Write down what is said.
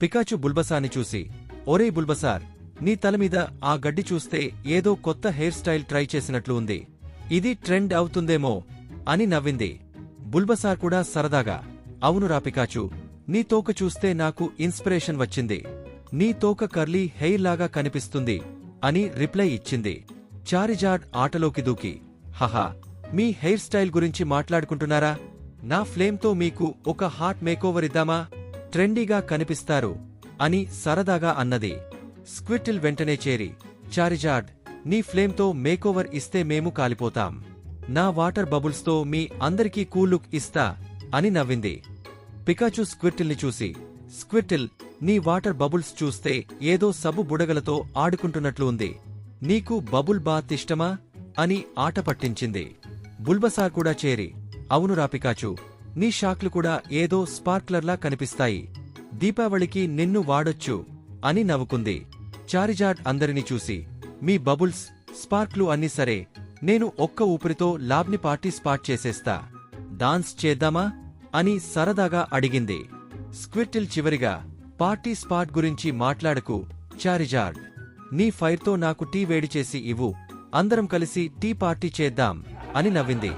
Pikachu బుల్బసాని చూసి, ఒరేయ్ బుల్బసార్, నీ తలమీద ఆ గడ్డి చూస్తే ఏదో కొత్త హెయిర్ స్టైల్ ట్రై చేసినట్లు ఉంది. ఇది ట్రెండ్ అవుతుందేమో అని నవ్వింది. బుల్బసార్ కూడా సరదాగా, అవునురా పికాచు, నీ తోక చూస్తే నాకు ఇన్స్పిరేషన్ వచ్చింది. నీ తోక కర్లీ హెయిర్ లాగా కనిపిస్తుంది అని రిప్లై ఇచ్చింది. చారిజార్డ్ ఆటలోకి దూకి, హహా, మీ హెయిర్ స్టైల్ గురించి మాట్లాడుకుంటున్నారా? నా ఫ్లేమ్తో మీకు ఒక హాట్ మేకోవర్ ఇద్దామా? ట్రెండీగా కనిపిస్తారు అని సరదాగా అన్నది. స్క్విర్టిల్ వెంటనే చేరి, చారిజార్డ్, నీ ఫ్లేమ్తో మేకోవర్ ఇస్తే మేము కాలిపోతాం. నా వాటర్ బబుల్స్తో మీ అందరికీ కూల్ లుక్ ఇస్తా అని నవ్వింది. పికాచు స్క్విర్టిల్ని చూసి, స్క్విర్టిల్, నీ వాటర్ బబుల్స్ చూస్తే ఏదో సబ్బు బుడగలతో ఆడుకుంటున్నట్లు ఉంది. నీకు బబుల్ బాత్ ఇష్టమా అని ఆట పట్టించింది. బుల్బసార్ కూడా చేరి, అవునురా పికాచు, నీ షాక్లు కూడా ఏదో స్పార్క్లర్లా కనిపిస్తాయి. దీపావళికి నిన్ను వాడొచ్చు అని నవ్వుకుంది. చారిజార్డ్ అందరినీ చూసి, మీ బబుల్స్, స్పార్క్లు అన్నీ సరే, నేను ఒక్క ఊపిరితో లాబ్ని పార్టీ స్పాట్ చేసేస్తా. డాన్స్ చేద్దామా అని సరదాగా అడిగింది. స్క్విర్టిల్ చివరిగా, పార్టీ స్పాట్ గురించి మాట్లాడకు చారిజార్డ్. నీ ఫైర్తో నాకు టీ వేడిచేసి ఇవ్వు, అందరం కలిసి టీ పార్టీ చేద్దాం అని నవ్వింది.